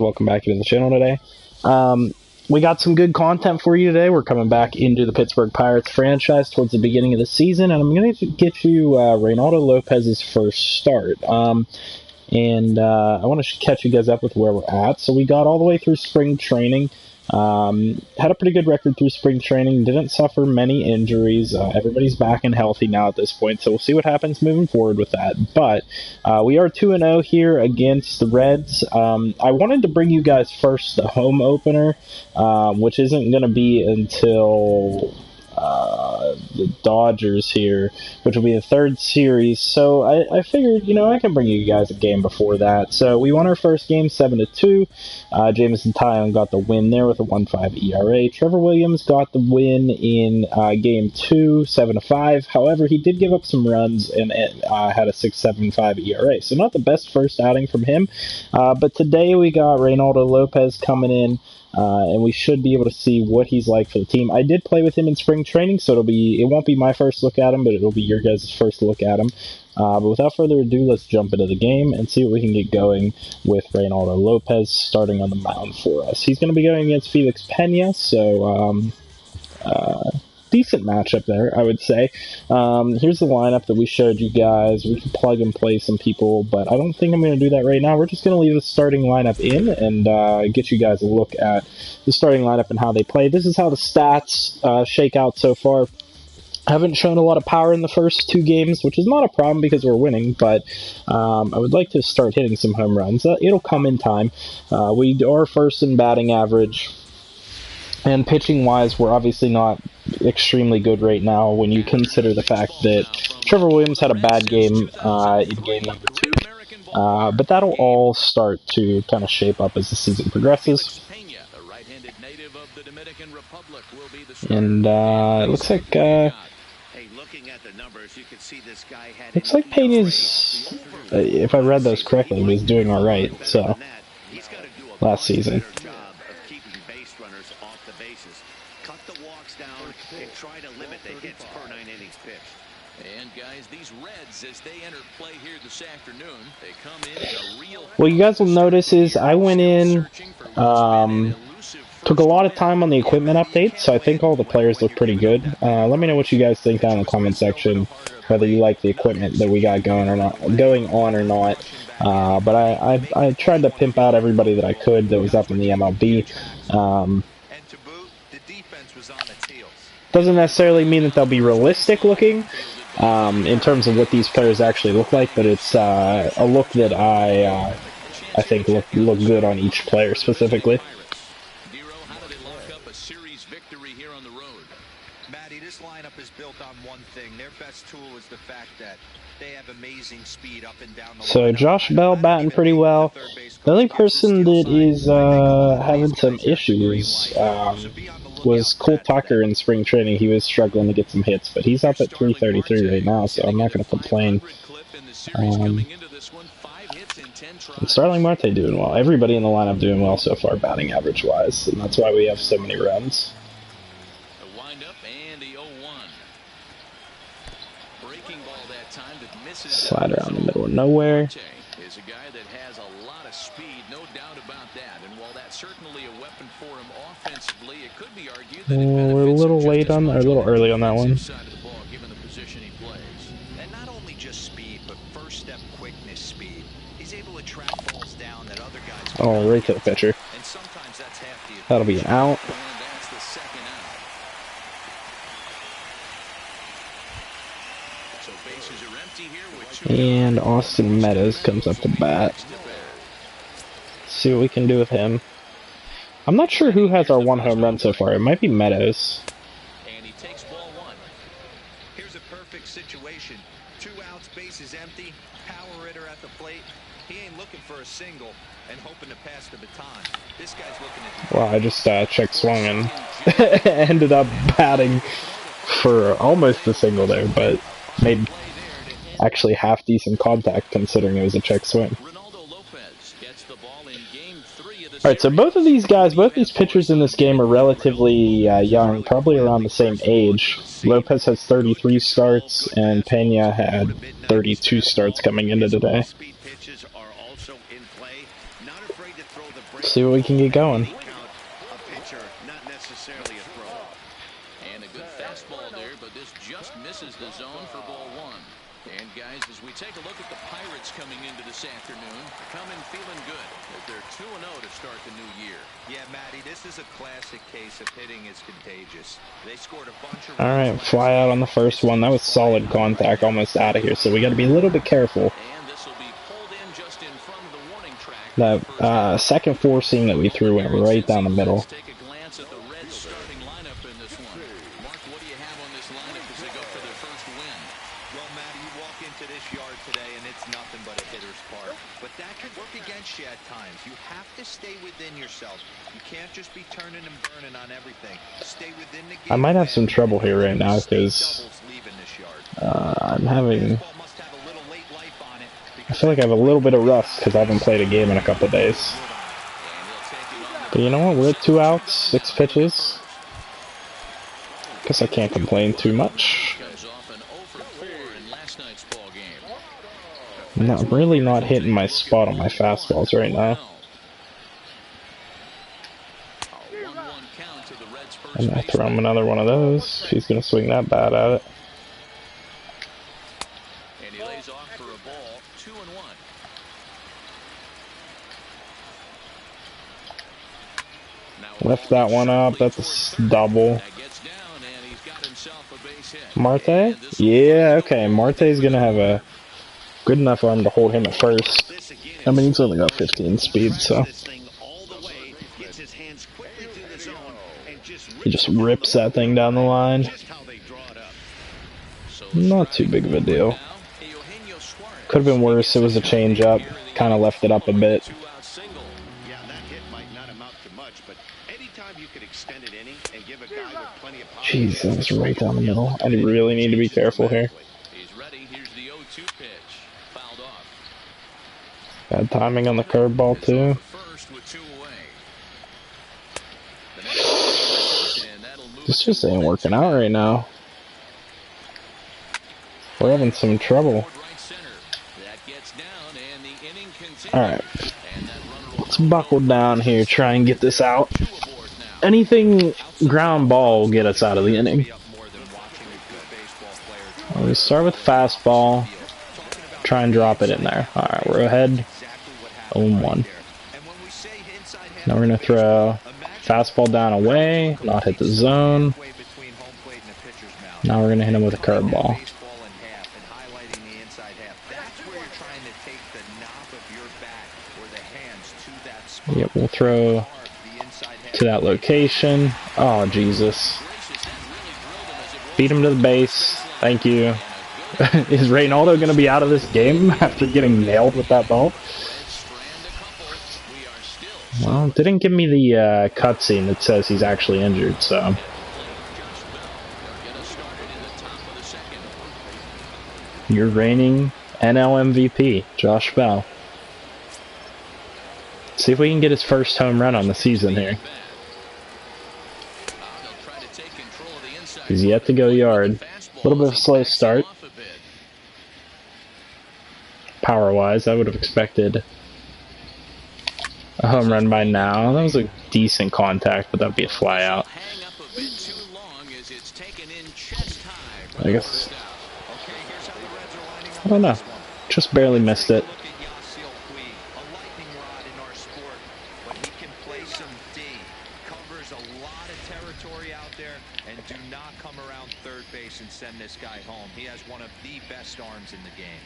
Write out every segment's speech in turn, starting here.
Welcome back to the channel today. We got some good content for you today. We're coming back into the Pittsburgh Pirates franchise towards the beginning of the season, and I'm going to get you Reynaldo Lopez's first start. I want to catch you guys up with where we're at. So we got all the way through spring training. Had a pretty good record through spring training. Didn't suffer many injuries. Everybody's back and healthy now at this point, so we'll see what happens moving forward with that. But we are 2-0 here against the Reds. I wanted to bring you guys first the home opener, which isn't going to be until the Dodgers here, which will be the third series. So I figured, I can bring you guys a game before that. So we won our first game 7-2. Jameson Taillon got the win there with a 1.5 ERA. Trevor Williams got the win in game 2, 7-5. However, he did give up some runs and had a 6.75 ERA. So not the best first outing from him. But today we got Reynaldo Lopez coming in. And we should be able to see what he's like for the team. I did play with him in spring training, so it won't be my first look at him, but it'll be your guys' first look at him. But without further ado, let's jump into the game and see what we can get going with Reynaldo Lopez starting on the mound for us. He's going to be going against Felix Pena, so decent matchup there, I would say. Here's the lineup that we showed you guys. We can plug and play some people, but I don't think I'm going to do that right now. We're just going to leave the starting lineup in and get you guys a look at the starting lineup and how they play. This is how the stats shake out so far. Haven't shown a lot of power in the first 2 games, which is not a problem because we're winning, but I would like to start hitting some home runs. It'll come in time. We are first in batting average. And pitching-wise, we're obviously not extremely good right now when you consider the fact that Trevor Williams had a bad game in game number 2. But that'll all start to kind of shape up as the season progresses. And it looks like Pena's, if I read those correctly, was doing all right. So last season. Try to limit the hits per 9 innings pitched. And guys, these Reds, as they enter play here this afternoon, they come in a real. What you guys will notice is I went in, took a lot of time on the equipment updates, so I think all the players look pretty good. Let me know what you guys think down in the comment section, whether you like the equipment that we got going on or not. But I tried to pimp out everybody that I could that was up in the MLB. Doesn't necessarily mean that they'll be realistic looking in terms of what these players actually look like, but it's a look that I think look good on each player specifically. Matty, this lineup is built on one thing. Their best tool is the fact that they have amazing speed up and down the So Josh Bell batting pretty well. The only person that is having some issues was Cole Tucker in spring training. He was struggling to get some hits, but he's up at 333 right now, so I'm not going to complain. And Starling Marte doing well. Everybody in the lineup doing well so far, batting average-wise, and that's why we have so many runs. Slide around the middle of nowhere. Is a guy that has a lot of speed, no doubt about that. And while that's certainly a weapon for him offensively, it could be argued that we're a little late on, or a little early on that one. Given the position he plays. And not only just speed, but first step quickness speed. He's able to track balls down that other guys. Oh, right to the pitcher. And sometimes that's half the. That'll be an out. And that's the second out. So bases are empty here with 2. And Austin Meadows comes up to bat. Let's see what we can do with him. I'm not sure who has our 1 home run so far. It might be Meadows. And he takes ball 1. Here's a perfect situation. 2 outs, bases empty. Power hitter at the plate. He ain't looking for a single and hoping to pass the baton. This guy's looking at. Wow, I just check swung and ended up batting for almost a single there, but made actually half decent contact considering it was a check swing. Reynaldo Lopez gets the ball in game 3 of the Alright, so both of these guys, both these pitchers in this game are relatively young, probably around the same age. Lopez has 33 starts, and Pena had 32 starts coming into today. See what we can get going. And a good fastball there, but this just misses the zone for ball one. And guys, as we take a look at the Pirates coming into this afternoon, coming feeling good as they're 2-0 to start the new year. Yeah, Matty, this is a classic case of hitting is contagious. They scored a bunch of. All right, fly out on the first one. That was solid contact, almost out of here. So we got to be a little bit careful. And this will be pulled in just in front of the warning track. That second four seam that we threw went right down the middle. Take a glance at the Reds starting lineup in this one. Mark, what do you have on this lineup as they go for their first win? Well, Matty, you walk into this yard today and it's nothing but a hitter's park. But that could work against you at times. You have to stay within yourself. You can't just be turning and burning on everything. Stay within the game. I might have some trouble here right now because I'm having. I feel like I have a little bit of rust because I haven't played a game in a couple of days. But you know what? We're at 2 outs, 6 pitches. Guess I can't complain too much. I'm really not hitting my spot on my fastballs right now. I'm gonna throw him another one of those. He's gonna swing that bat at it. And he lays off for a ball, 2-1. Lift that one up. That's a double. Marte? Yeah, okay. Marte's gonna have a good enough arm to hold him at first. I mean, he's only got 15 speed, so. He just rips that thing down the line. Not too big of a deal. Could have been worse. It was a change-up. Kind of left it up a bit. Jeez, that was right down the middle. I really need to be careful here. Bad timing on the curveball, too. This just ain't working out right now. We're having some trouble. Alright. Let's buckle down here, try and get this out. Anything ground ball will get us out of the inning. We start with fastball. Try and drop it in there. Alright, we're ahead 0-1. Now we're going to throw fastball down away, not hit the zone. Now we're going to hit him with a curveball. Yep, we'll throw to that location. Oh, Jesus. Beat him to the base. Thank you. Is Reynaldo going to be out of this game after getting nailed with that ball? Well, it didn't give me the cutscene that says he's actually injured, so. Your reigning NL MVP, Josh Bell. See if we can get his first home run on the season here. He's yet to go yard. A little bit of a slow start. Power-wise, I would have expected a home run by now. That was a decent contact, but that'd be a fly out. I guess. I don't know. Just barely missed it. And send this guy home. He has one of the best arms in the game.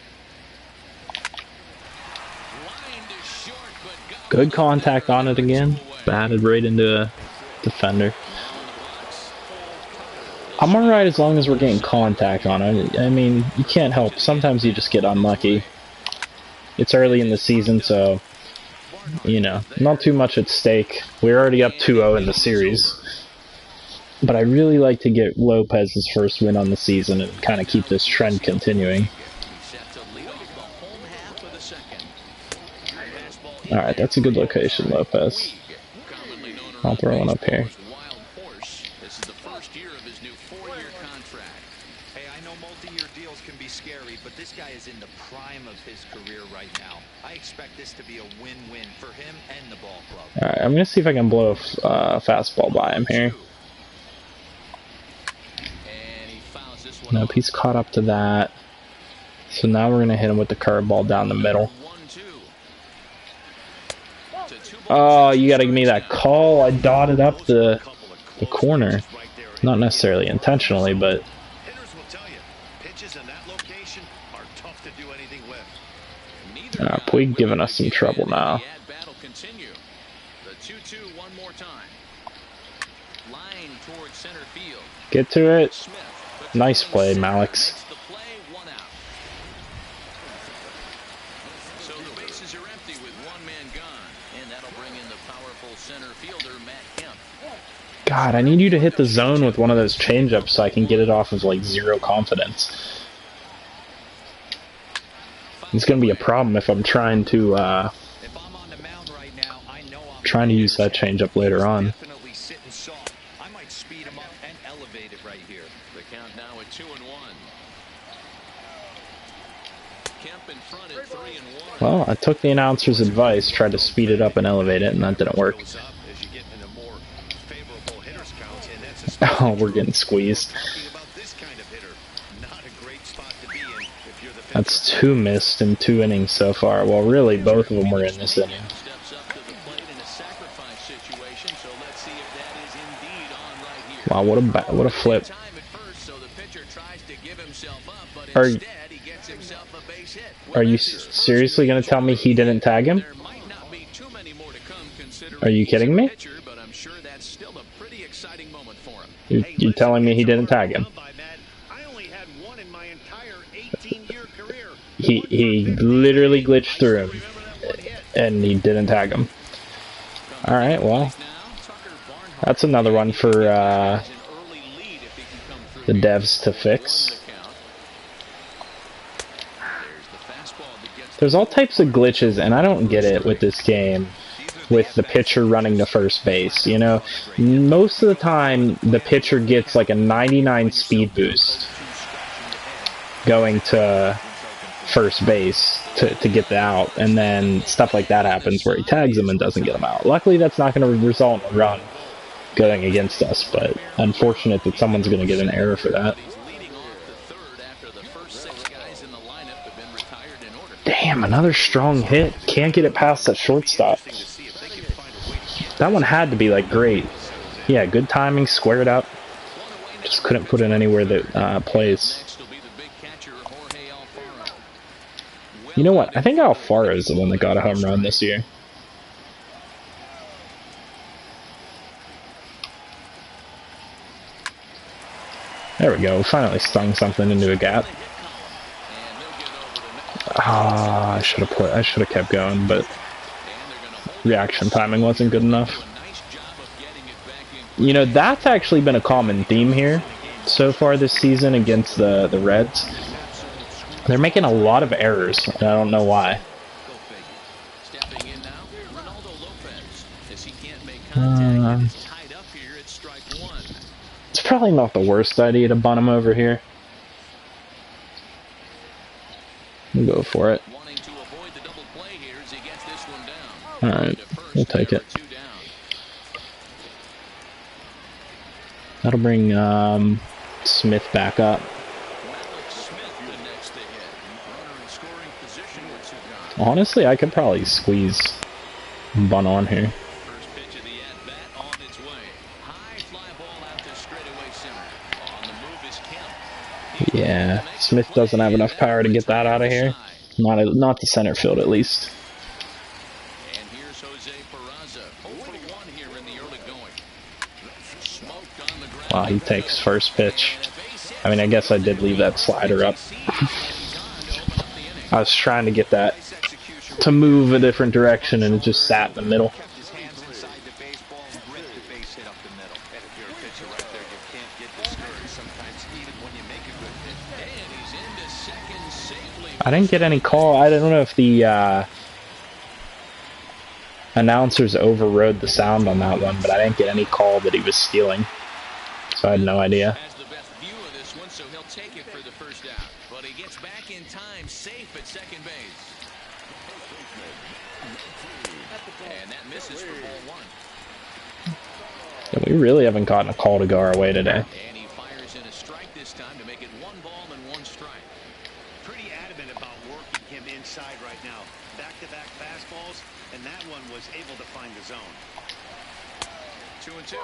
Good contact on it again. Batted right into a defender. I'm alright as long as we're getting contact on it. I mean, you can't help. Sometimes you just get unlucky. It's early in the season, so, you know, not too much at stake. We're already up 2-0 in the series. But I really like to get Lopez's first win on the season and kind of keep this trend continuing. Alright, that's a good location, Lopez. I'll throw one up here. Hey, I know multi-year deals can be scary, but this guy is in the prime of his career right now. I expect this to be a win-win for him and the ball club. All right, I'm gonna see if I can blow a fastball by him here. Nope, he's caught up to that. So now we're gonna hit him with the curveball down the middle. Oh, you gotta give me that call. I dotted up the corner. Not necessarily intentionally, but Puig giving us some trouble now. Get to it. Nice play, Malix. So the bases are empty with one man gone, and that'll bring in the powerful center fielder Matt Kemp. God, I need you to hit the zone with one of those changeups so I can get it off of like zero confidence. It's gonna be a problem if I'm trying to use that changeup later on. I might speed him up and elevate it right here. The count now at 2-1. Kemp in front at 3-1. Well, I took the announcer's advice, tried to speed it up and elevate it, and that didn't work. Oh, we're getting squeezed. That's 2 missed in 2 innings so far. Well, really, both of them were in this inning. Wow, what a flip. Are you seriously going to tell me he didn't tag him? Are you kidding me? You're telling me he didn't tag him? He literally glitched through him, and he didn't tag him. Alright, well, that's another one for the devs to fix. There's all types of glitches, and I don't get it with this game, with the pitcher running to first base. You know, most of the time, the pitcher gets like a 99 speed boost going to first base to get the out, and then stuff like that happens where he tags him and doesn't get him out. Luckily, that's not going to result in a run going against us, but unfortunate that someone's going to get an error for that. Damn, another strong hit. Can't get it past that shortstop. That one had to be like great. Yeah, good timing, squared up. Just couldn't put it anywhere that plays. You know what? I think Alfaro is the one that got a home run this year. There we go. Finally stung something into a gap. Ah, I should have kept going, but reaction timing wasn't good enough. You know, that's actually been a common theme here so far this season against the Reds. They're making a lot of errors, and I don't know why. Stepping in now, Reynaldo Lopez, as he can't make contact, and it's tied up here at strike 1. It's probably not the worst idea to bunt him over here. We'll go for it. Wanting to avoid the double play here as he gets this one down. Alright, we'll take it. That'll bring Smith back up. Honestly, I could probably squeeze bunt on here. First pitch of the at-bat on its way. High fly ball out to straightaway center. On the move is Kemp. Yeah, Smith doesn't have enough power to get that out of here. Not the center field, at least. And here's Jose Peraza. 0-1 here in the early going. Smoked on the ground. Wow, he takes first pitch. I mean, I guess I did leave that slider up. I was trying to get that to move a different direction, and it just sat in the middle. I didn't get any call. I don't know if the announcers overrode the sound on that one, but I didn't get any call that he was stealing. So I had no idea. safe at second base. And that misses for ball one. Yeah, we really haven't gotten a call to go our way today. And he fires in a strike this time to make it 1 ball and 1 strike. Pretty adamant about working him inside right now. Back-to-back fastballs, and that one was able to find the zone. 2-2.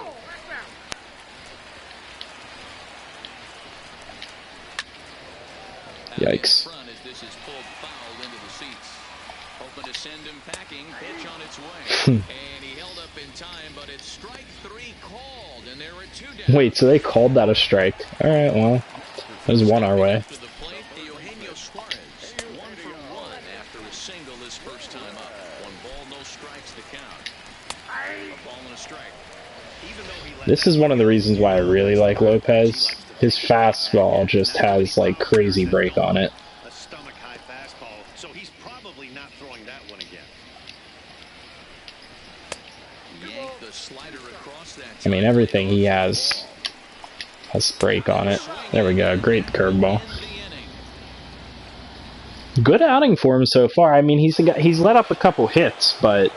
Yikes. Front as this is pulled foul into the seats. Hoping to send him packing. Pitch on its way. And he held up in time, but it's strike 3 called, and there are 2 down. Wait, so they called that a strike? All right, well, there's one our way. To the plate, Eugenio Suarez, 1 for 1 after a single his first time up. 1 ball, no strikes to count. A ball and a strike. This is one of the reasons why I really like Lopez. His fastball just has like crazy break on it. A stomach high fastball, so he's probably not throwing that one again. Yank the slider across that. I mean, everything he has break on it. There we go. Great curveball. Good outing for him so far. I mean, he's let up a couple hits, but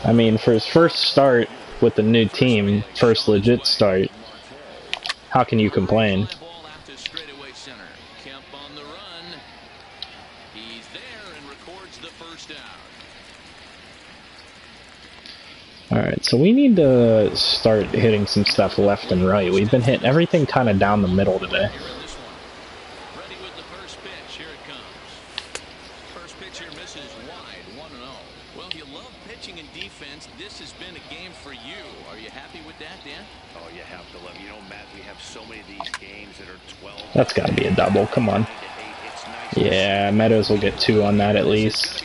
I mean, for his first start with the new team, first legit start, how can you complain? Kemp on the run. He's there and records the first out. Alright, so we need to start hitting some stuff left and right. We've been hitting everything kind of down the middle today. Ready with the first pitch. Here it comes. First pitch here misses wide, 1-0. Well, you love pitching and defense. This has been a game for you. Are you happy with that, Dan? Oh, you have to love it. You know, Matt, we have so many of these games that are 12. That's got to be a double. Come on. Yeah, Meadows will get 2 on that at least.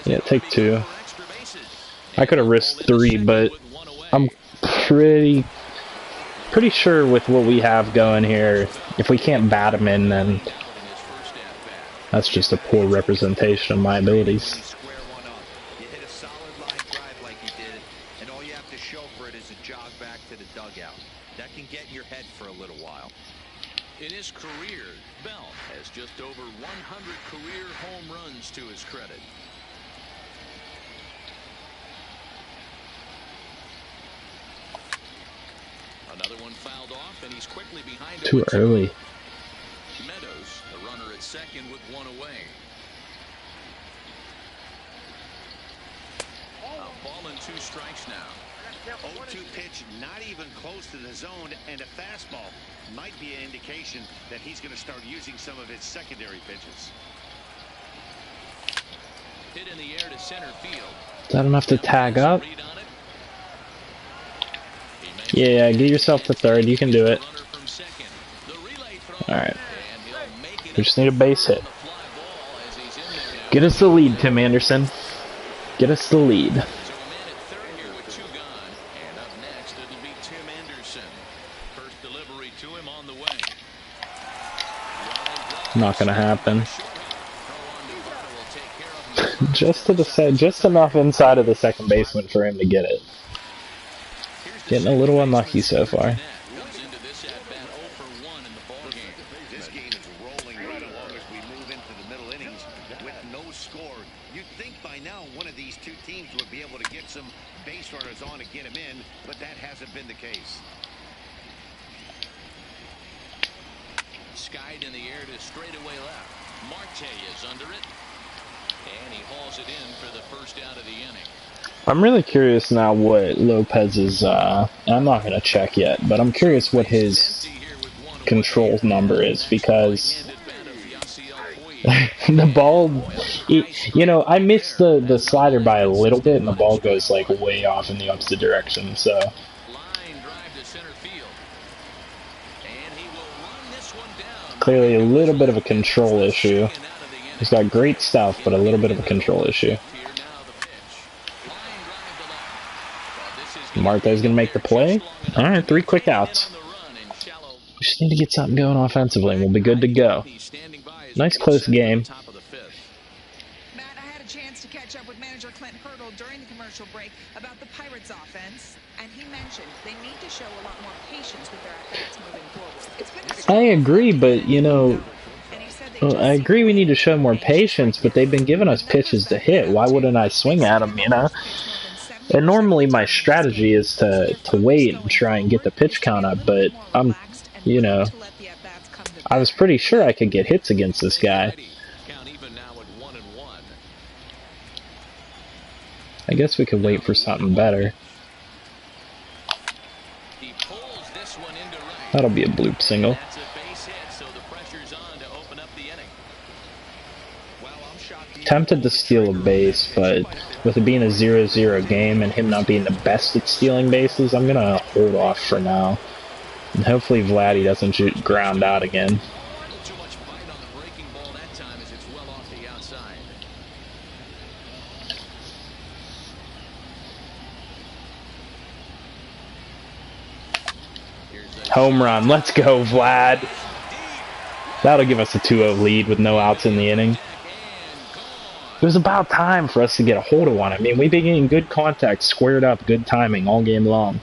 Yeah, take 2. I could have risked 3, but I'm pretty sure with what we have going here, if we can't bat him in, then that's just a poor representation of my abilities. You hit a solid line drive like you did, and all you have to show for it is a jog back to the dugout. That can get in your head for a little while. In his career, Bell has just over 100 career home runs to his credit. Another one fouled off, and he's quickly behind. Too early. Meadows, the runner at second with 1 away. A ball and 2 strikes now. 0-2 pitch, not even close to the zone, and a fastball might be an indication that he's going to start using some of his secondary pitches. Hit in the air to center field. Is that enough to tag up? Yeah, get yourself to third. You can do it. Alright. We just need a base hit. Get us the lead, Tim Anderson. Get us the lead. Not gonna happen. Just to the just enough inside of the second baseman for him to get it. Getting a little unlucky so far. This game is rolling right along as we move into the middle innings with no score. You'd think by now one of these two teams would be able to get some base runners on and get them in, but that hasn't been the case. Skied in the air to straightaway left. Marte is under it, and he hauls it in for the first out of the inning. I'm really curious now what Lopez's, I'm not going to check yet, but I'm curious what his control number is, because the ball, you know, I missed the slider by a little bit, and the ball goes like way off in the opposite direction, so. Line drive to center field. And he will run this one down. Clearly a little bit of a control issue. He's got great stuff, but a little bit of a control issue. Marte's going to make the play. Alright, 3 quick outs. We just need to get something going offensively, and we'll be good to go. Nice close game. Matt, I had a chance to catch up with manager Clint Hurtt Huddle during the commercial break about the Pirates offense, and he mentioned they need to show a lot more patience with their at-bats moving forward. It's been a I struggle agree, for but, you know, and he said they well, just I seem agree we need to show more anxious patience, right but they've now. been giving us The numbers pitches to back that hit. up Why too. wouldn't I They swing at seem to them, you have know? first pitch more than 70% And of normally the my time in this strategy game. is So to their focus wait and going try and get the forward is pitch to be count a up, little bit but more I'm, relaxed and you willing know, to let the at-bats come to I them. was pretty sure I could get hits against this Thank you, guy. Heidi. Count even now at 1-1. I guess we could wait for something better. He pulls this one into right. That'll be a bloop single. That's a base hit, so the pressure's on to open up the inning. Well, I'm shocked he even Tempted to pulled the steal a trigger on that base, pitch. but He might have been with it being a hurt. 0-0 game and him not being the best at stealing bases, I'm gonna hold off for now. And hopefully Vladdy doesn't shoot ground out again. A little too much bite on the breaking ball that time as it's well off the outside. Home run. Let's go, Vlad. That'll give us a 2-0 lead with no outs in the inning. It was about time for us to get a hold of one. I mean, we've been getting good contact, squared up, good timing all game long.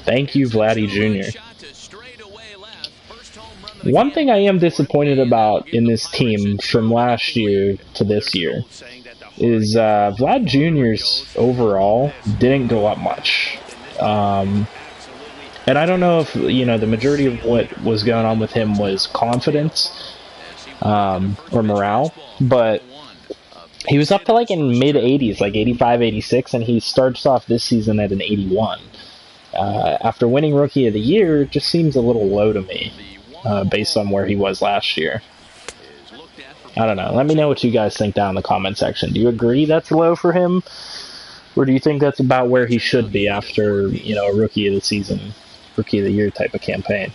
Thank you, Vladdy Jr. One thing I am disappointed about in this team from last year to this year is Vlad Jr.'s overall didn't go up much. And I don't know if, you know, the majority of what was going on with him was confidence or morale, but he was up to like in mid-80s, like 85, 86, and he starts off this season at an 81. After winning Rookie of the Year, it just seems a little low to me, based on where he was last year. I don't know. Let me know what you guys think down in the comment section. Do you agree that's low for him? Or do you think that's about where he should be after, you know, a Rookie of the Season, Rookie of the Year type of campaign?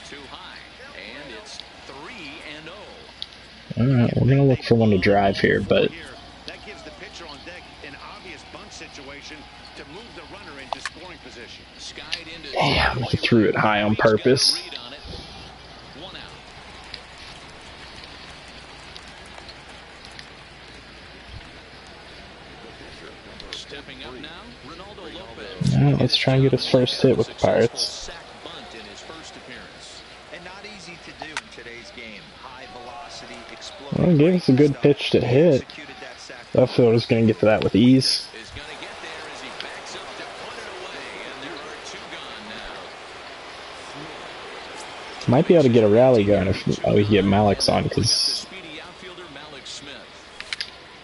Too high, and it's 3-0. Alright, we're going to look for one to drive here, but that gives the pitcher on deck an obvious bunt situation to move the runner into scoring position. damn, he threw it high on purpose. One out. Stepping up now, Reynaldo Lopez. Alright, let's try and get his first hit with the Pirates. And not easy to do in today's game. High velocity, Well, gave us a good pitch to hit. Left fielder's going to get to that with ease. Is going to get there as he backs up to put it away, and there are two gone now. Might be able to get a rally going if we can get Malik's on, because Speedy outfielder Malik Smith.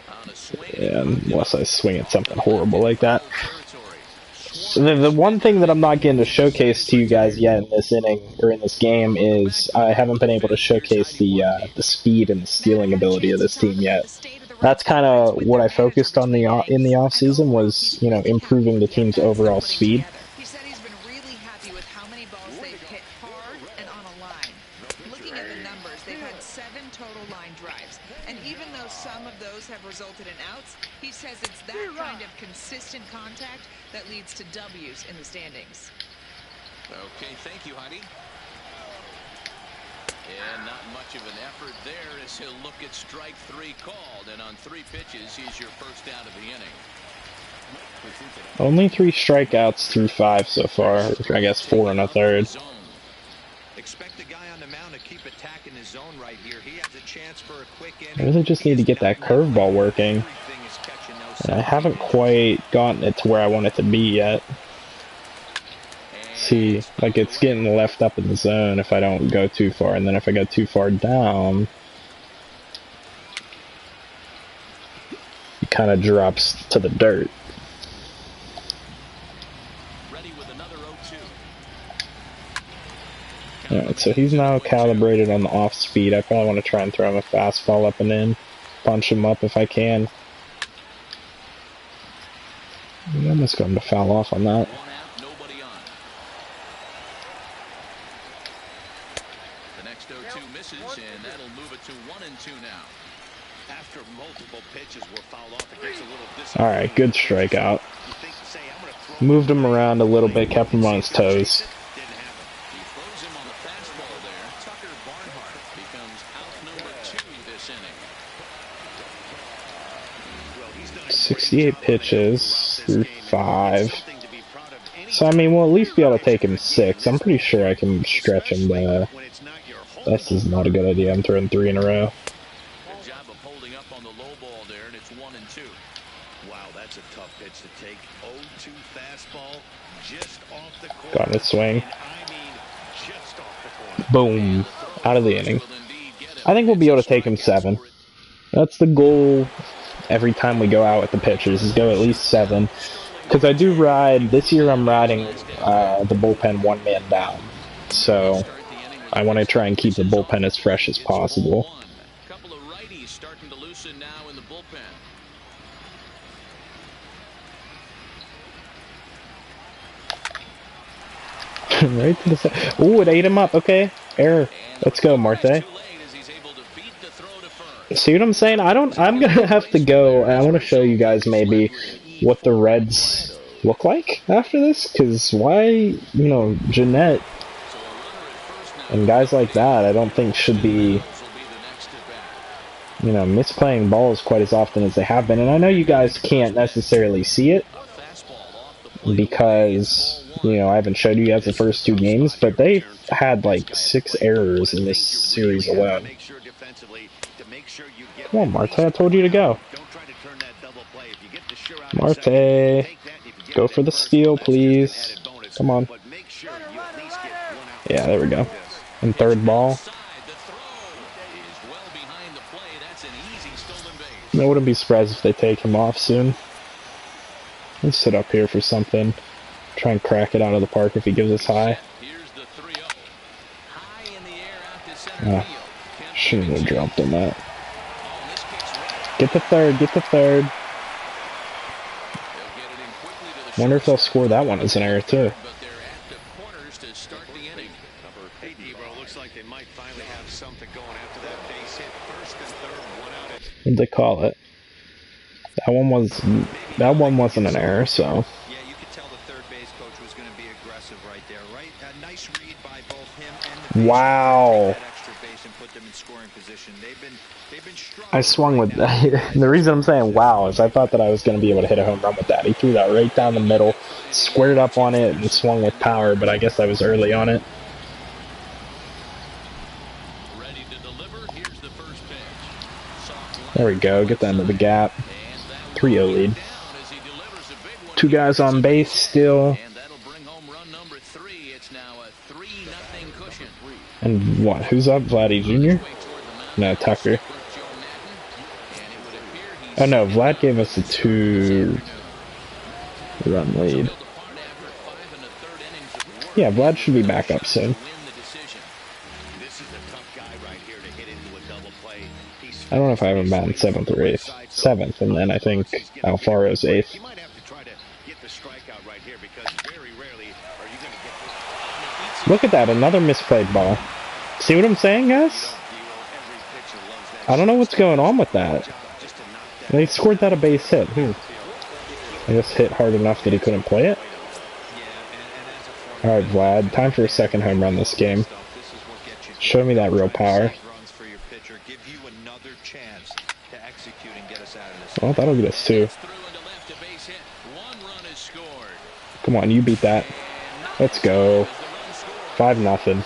On a swing. yeah, unless I swing at something horrible like that. The one thing that I'm not getting to showcase to you guys yet in this inning or in this game is I haven't been able to showcase the speed and the stealing ability of this team yet. That's kind of what I focused on in the off season was, you know, improving the team's overall speed. He said he's been really happy with how many balls they've hit hard and on a line. Looking at the numbers, they've had 7 total line drives. And even though some of those have resulted in outs, he says it's that kind of consistent contact that leads to W's in the standings. Okay, thank you, Heidi. And not much of an effort there as he'll look at strike 3 called. And on 3 pitches, he's your first out of the inning. Only 3 strikeouts through 5 so far. I guess 4 and a third. Expect the guy on the mound to keep attacking his zone right here. He has a chance for a quick I inning. really just need to get that curveball working. Everything is catching those And I haven't quite gotten it to where I want it to be yet. See, like it's getting left up in the zone if I don't go too far, and then if I go too far down, it kind of drops to the dirt. Ready with another 0-2. Alright, so he's now calibrated on the off speed. I probably want to try and throw him a fastball up and in, punch him up if I can. I'm almost going to foul off on that. 1 out, nobody on. The next 0-2 misses, and that'll move it to 1-2 now. After multiple pitches were fouled off, it gets a little disappointing. Alright, good strikeout. You think to say, I'm gonna throw Moved him around a little bit, kept him on his toes. Didn't happen. He throws him on the fastball there. Tucker Barnhart becomes out number 2 this inning. 68 pitches through 5. So, I mean, we'll at least be able to take him 6. I'm pretty sure I can stretch him to... This is not a good idea. I'm throwing 3 in a row. Good job of holding up on the low ball there, and it's 1-2. Wow, that's a tough pitch to take. 0-2 fastball just off the corner. Got his swing. I mean, just off the corner. Boom. Out of the inning. I think we'll be able to take him 7. That's the goal every time we go out with the pitchers, is go at least 7. Because I do ride, this year I'm riding the bullpen 1 man down. So I want to try and keep the bullpen as fresh as possible. A couple of righties starting to loosen now in the bullpen. Right to the side. Ooh, it ate him up. Okay. Error. Let's go, Marte. See what I'm saying? I'm gonna have to go. I want to show you guys maybe what the Reds look like after this. Because why, Jeanette and guys like that, I don't think should be, misplaying balls quite as often as they have been. And I know you guys can't necessarily see it because, I haven't showed you guys the first 2 games, but they've had like 6 errors in this series alone. Come on, Marte, I told you to go. Marte, go for the steal, please. Come on. Yeah, there we go. And 3rd ball. I wouldn't be surprised if they take him off soon. Let's sit up here for something. Try and crack it out of the park if he gives us high. Shouldn't have dropped on that. Get the 3rd, get the 3rd. Wonder if they'll score that one as an error too. What'd they call it? That one wasn't an error, so. Yeah, you could tell the third base coach was going to be aggressive right there, right? A nice read by both him and the wow. extra base and put them in scoring position. They've been I swung with that. The reason I'm saying wow is I thought that I was going to be able to hit a home run with that. He threw that right down the middle, squared up on it, and swung with power, but I guess I was early on it. Ready to deliver. Here's the first pitch. There we go. Get that into the gap. 3-0 lead. 2 guys on base still. And that'll bring home run number 3. It's now a 3-0 cushion. And what? Who's up? Vladdy Jr.? No, Tucker. Oh no, Vlad gave us a 2-run lead. Yeah, Vlad should be back up soon. I don't know if I have him batting 7th or 8th. 7th, and then I think Alfaro's 8th. Look at that, another misplayed ball. See what I'm saying, guys? I don't know what's going on with that. They scored that a base hit. I guess hit hard enough that he couldn't play it. Alright, Vlad, time for a 2nd home run this game. Show me that real power. Well, that'll get us 2. Come on, you beat that. Let's go. 5-0.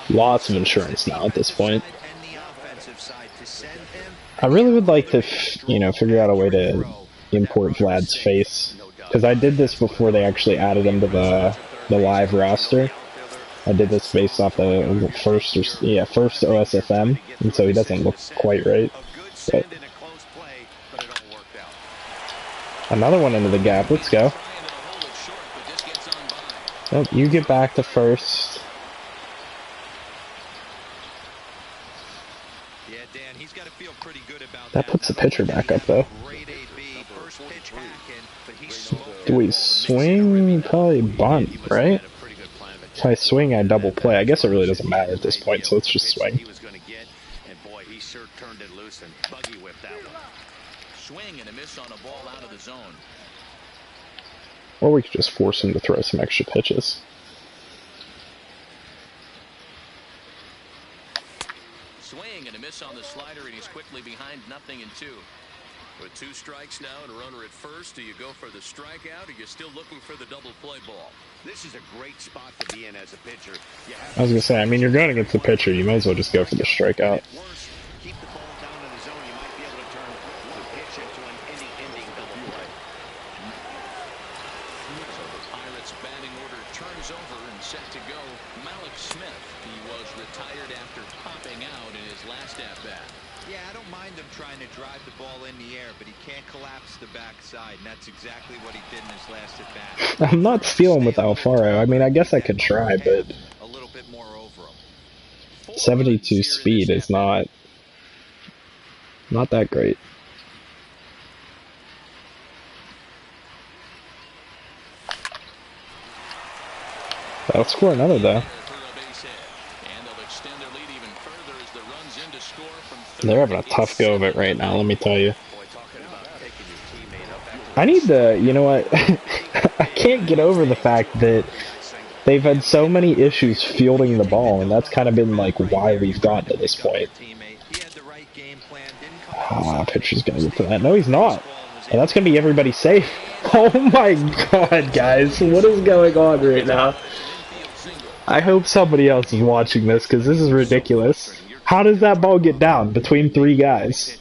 Lots of insurance now at this point. I really would like to, figure out a way to import Vlad's face. Because I did this before they actually added him to the live roster. I did this based off the first OSFM, and so he doesn't look quite right. But another one into the gap. Let's go. Oh, you get back to first. That puts the pitcher back up, though. Do we swing? Probably bunt, right? If I swing, I double play. I guess it really doesn't matter at this point, so let's just swing. Swing and a miss on a ball out of the zone. Or we could just force him to throw some extra pitches. Swing and a miss on the slider, and he's quickly behind 0-2. With 2 strikes now and a runner at first, do you go for the strikeout or you're still looking for the double play ball? This is a great spot to be in as a pitcher. I was gonna say, I mean, you're going against the pitcher. You might as well just go for the strikeout. Keep the ball down in the zone. You might be able to turn one pitch into an inning-ending double play. So the Pirates batting order turns over and set to go. Malik Smith. He was retired after popping out in his last at-bat. Yeah, I don't mind him trying to drive the ball in the air, but he can't collapse the backside, and that's exactly what he did in his last at-bat. I'm not stealing with Alfaro. I mean, I guess I could try, but a little bit more over him. 72 speed is not that great. That'll score another, though. They're having a tough go of it right now, let me tell you. I need to, you know what, I can't get over the fact that they've had so many issues fielding the ball, and that's kind of been, like, why we've gotten to this point. Pitcher's gonna get to that. No, he's not. And that's gonna be everybody safe. Oh my god, guys, what is going on right now? I hope somebody else is watching this, because this is ridiculous. How does that ball get down between 3 guys?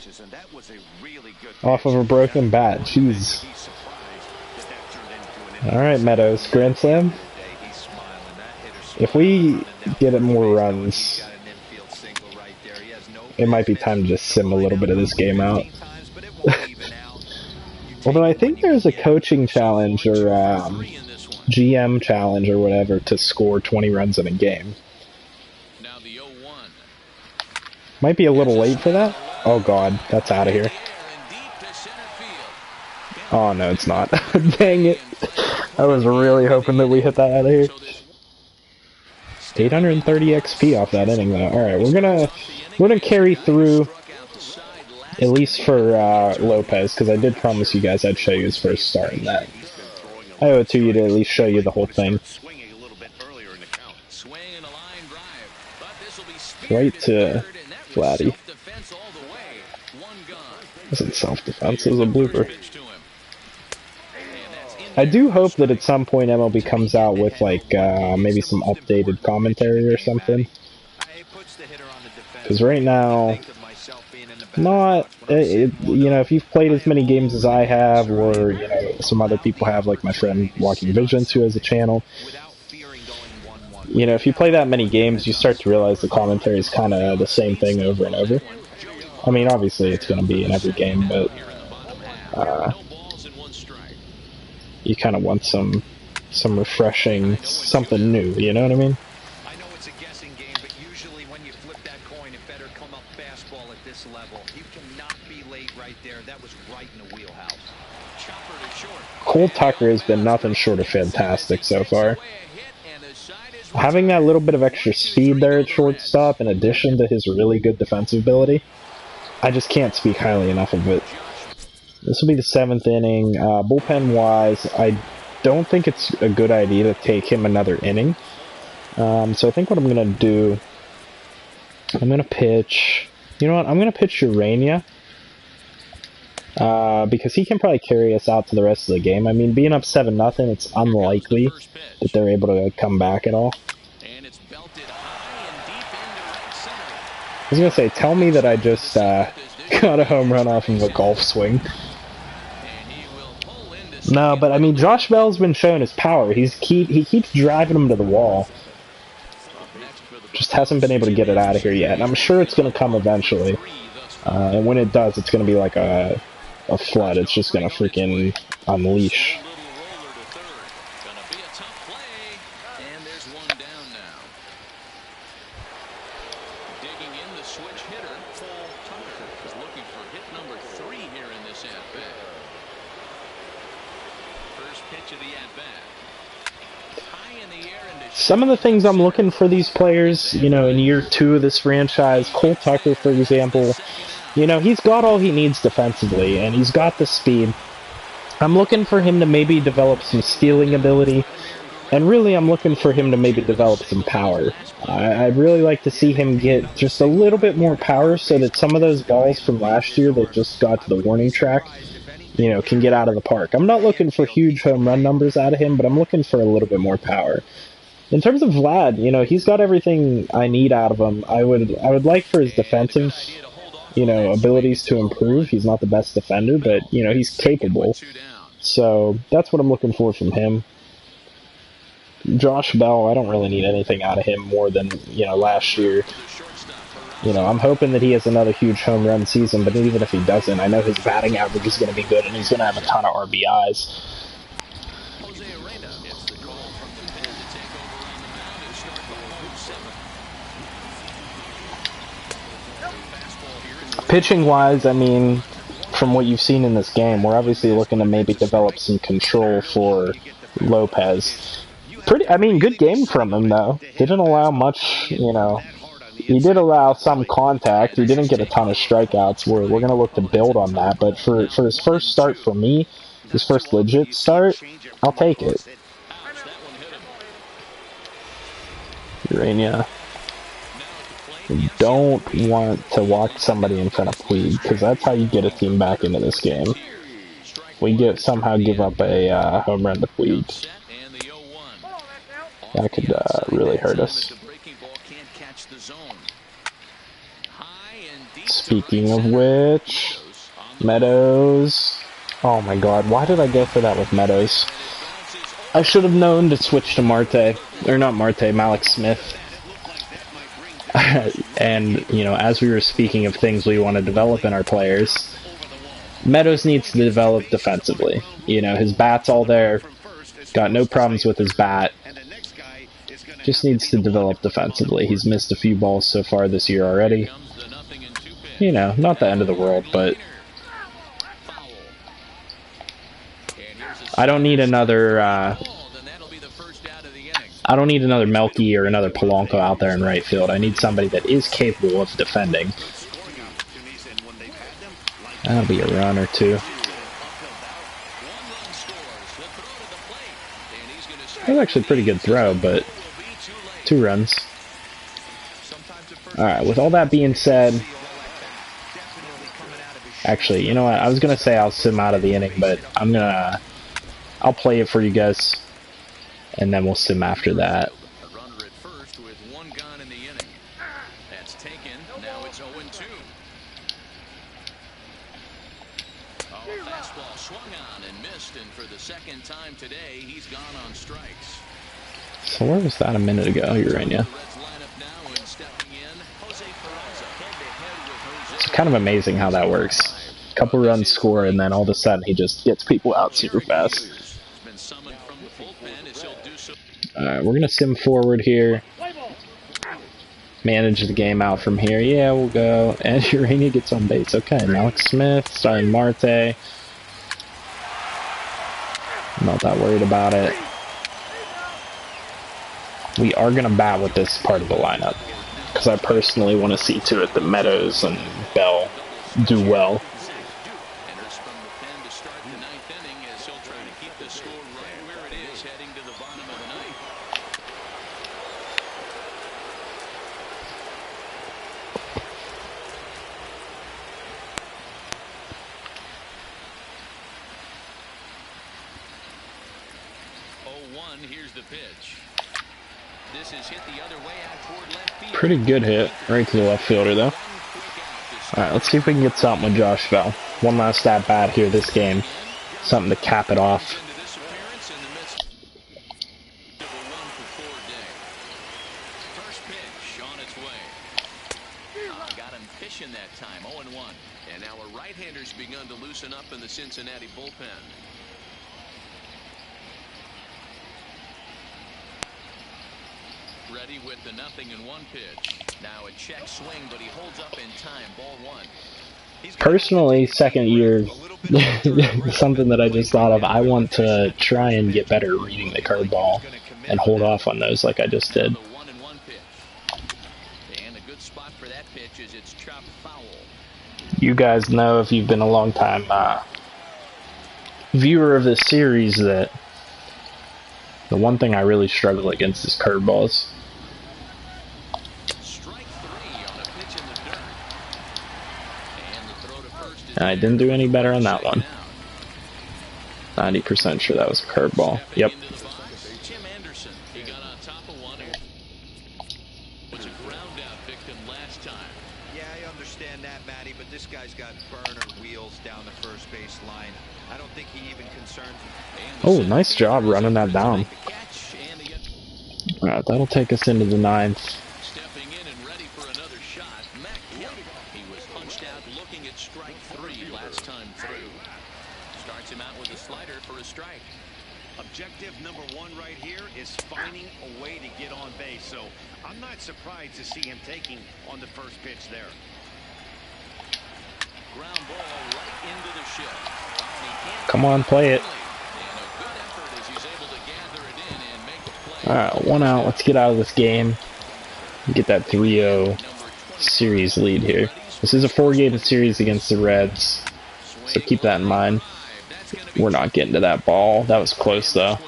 Off of a broken bat. Jeez. Alright, Meadows. Grand Slam. If we get more runs, it might be time to just sim a little bit of this game out. Although I think there's a coaching challenge or GM challenge or whatever to score 20 runs in a game. Might be a little late for that. Oh god, that's out of here. Oh no, it's not. Dang it. I was really hoping that we hit that out of here. 830 XP off that inning though. Alright, we're gonna carry through, at least for Lopez, because I did promise you guys I'd show you his first start in that. I owe it to you to at least show you the whole thing. Right to Vladdy. This isn't self-defense, it was a blooper. I do hope that at some point MLB comes out with, like, maybe some updated commentary or something. Because right now, not, you know, if you've played as many games as I have, or, you know, some other people have, like my friend Walking Visions, who has a channel, you know, if you play that many games, you start to realize the commentary is kind of the same thing over and over. I mean, obviously it's going to be in every game, but you kind of want some refreshing, something new, you know what I mean? I know it's a guessing game, but usually when you flip that coin, it better come up fastball at this level. You cannot be late right there. That was right in the wheelhouse. Chopper to short. Cole Tucker has been nothing short of fantastic so far. Having that little bit of extra speed there at shortstop, in addition to his really good defensive ability, I just can't speak highly enough of it. This will be the 7th inning. Bullpen-wise, I don't think it's a good idea to take him another inning. So I think what I'm going to do, I'm going to pitch, you know what, I'm going to pitch Urania. Because he can probably carry us out to the rest of the game. I mean, being up 7-0, it's unlikely that they're able to come back at all. I was going to say, tell me that I just got a home run off of a golf swing. No, but I mean, Josh Bell's been showing his power. He keeps driving him to the wall. Just hasn't been able to get it out of here yet. And I'm sure it's going to come eventually. And when it does, it's going to be like a flood. It's just going to freaking unleash. Some of the things I'm looking for these players, you know, in year 2 of this franchise, Cole Tucker, for example, you know, he's got all he needs defensively, and he's got the speed. I'm looking for him to maybe develop some stealing ability, And really, I'm looking for him to maybe develop some power. I'd really like to see him get just a little bit more power so that some of those balls from last year that just got to the warning track, you know, can get out of the park. I'm not looking for huge home run numbers out of him, but I'm looking for a little bit more power. In terms of Vlad, you know, he's got everything I need out of him. I would like for his defensive, you know, abilities to improve. He's not the best defender, but, you know, he's capable. So that's what I'm looking for from him. Josh Bell, I don't really need anything out of him more than, you know, last year. You know, I'm hoping that he has another huge home run season, but even if he doesn't, I know his batting average is going to be good and he's going to have a ton of RBIs. Pitching-wise, I mean, from what you've seen in this game, we're obviously looking to maybe develop some control for Lopez. Good game from him, though. Didn't allow much, you know. He did allow some contact. He didn't get a ton of strikeouts. We're going to look to build on that. But for his first start for me, his first legit start, I'll take it. Urania. We don't want to walk somebody in front of Puig, because that's how you get a team back into this game. We somehow give up a home run to Puig. That could really hurt us. Speaking of which, Meadows. Oh my god, why did I go for that with Meadows? I should have known to switch to Marte. Or not Marte, Malik Smith. And, you know, as we were speaking of things we want to develop in our players, Meadows needs to develop defensively. You know, his bat's all there. Got no problems with his bat. Just needs to develop defensively. He's missed a few balls so far this year already. You know, not the end of the world, but I don't need another Melky or another Polanco out there in right field. I need somebody that is capable of defending. That'll be a run or two. That was actually a pretty good throw, but 2 runs. Alright, with all that being said, actually, you know what, I was going to say I'll sim out of the inning, but I'll play it for you guys, and then we'll sim after that. A runner at first with 1 gone in the inning. That's taken. Now it's 0-2. Oh, fastball swung on and missed, and for the second time today, he's gone on strikes. So where was that a minute ago, Urania? It's kind of amazing how that works. A couple runs score, and then all of a sudden he just gets people out super fast. Alright, we're going to sim forward here. Manage the game out from here. Yeah, we'll go. And Urania gets on base. Okay, Malik Smith, starting Marte. I'm not that worried about it. We are going to bat with this part of the lineup, because I personally want to see to it that Meadows and Bell do well. Pretty good hit right to the left fielder, though. Alright, let's see if we can get something with Josh Bell. One last at bat here this game. Something to cap it off. First pitch on its way. Got him fishing that time, 0-1. And now a right-hander's begun to loosen up in the Cincinnati bullpen. Ready with the 0-1 pitch. Now a check swing, but he holds up in time. Ball 1. Personally, second year, something that I just thought of, I want to try and get better at reading the curveball and hold off on those like I just did. And a good spot for that pitch is it's chopped foul. You guys know, if you've been a long time viewer of this series, that The one thing I really struggle against is curveballs. Strike 3 on a pitch in the dirt. And the throw to first is And I didn't do any better on that one. 90% sure that was a curveball. Yep. Into the box, Tim Anderson. He got on top of one. Was a ground out victim last time. Yeah, I understand that, Matty, but this guy's got burner wheels down the first base line. I don't think he even concerns him. Oh, nice job running that down. Alright, that'll take us into the 9th. Stepping in and ready for another shot, Matt Kemp. He was punched out looking at strike 3 last time through. Starts him out with a slider for a strike. Objective number 1 right here is finding a way to get on base. So I'm not surprised to see him taking on the first pitch there. Ground ball right into the shift. Come on, play it. Alright, 1 out. Let's get out of this game. Get that 3-0 series lead here. This is a 4-game series against the Reds, so keep that in mind. We're not getting to that ball. That was close, though. Not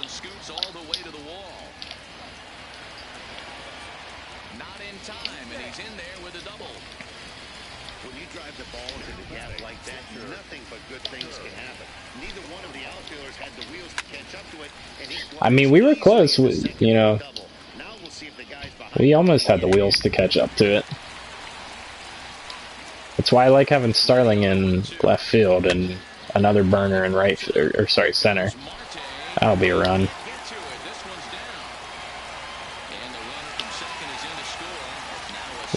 in time, and he's in there with a double. When you drive the ball into the gap like that, nothing but good things can happen. Neither one of the outfielders had the wheels to catch up to it, and I mean, we were close, you know. We almost had the wheels to catch up to it. That's why I like having Starling in left field and another burner in right, or sorry, center. That'll be a run.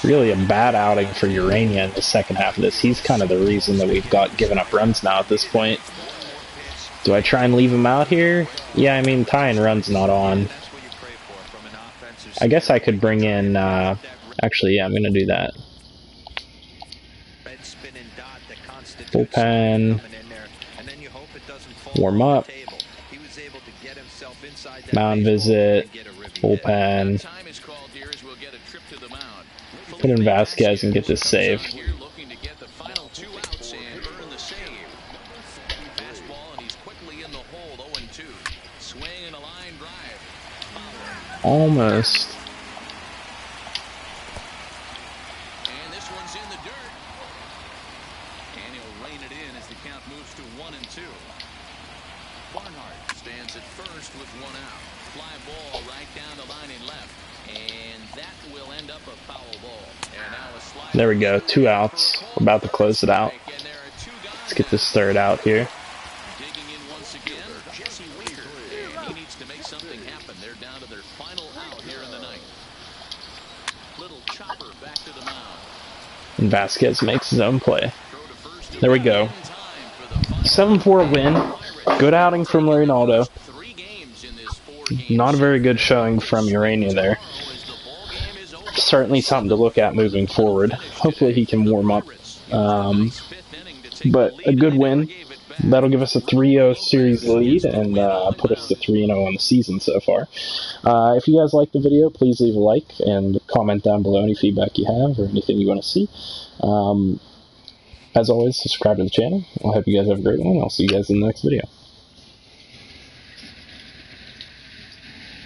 Really a bad outing for Urania in the second half of this. He's kind of the reason that we've got given up runs now at this point. Do I try and leave him out here? Yeah, I mean, tying runs not on. I guess I could bring in, actually, yeah, I'm going to do that. Bullpen. Warm up. Mound visit. Bullpen. Put in Vasquez and get this save. Almost. And this one's in the dirt. And he'll rein it in as the count moves to 1-2. Barnhart stands at first with 1 out. Fly ball right down the line in left. And that will end up a foul ball. And now a slide. There we go. 2 outs. We're about to close it out. Let's get this 3rd out here. Digging in once again, Jesse Winker. And he needs to make something happen. They're down to their final out here in the 9th. Little chopper back to the mound. And Vasquez makes his own play. There we go. 7-4 win. Good outing from Reynaldo. Not a very good showing from Urania there. Certainly something to look at moving forward. Hopefully he can warm up. But a good win. That'll give us a 3-0 series lead and put us to 3-0 on the season so far. If you guys like the video, please leave a like and comment down below any feedback you have or anything you want to see. As always, subscribe to the channel. I hope you guys have a great one. I'll see you guys in the next video.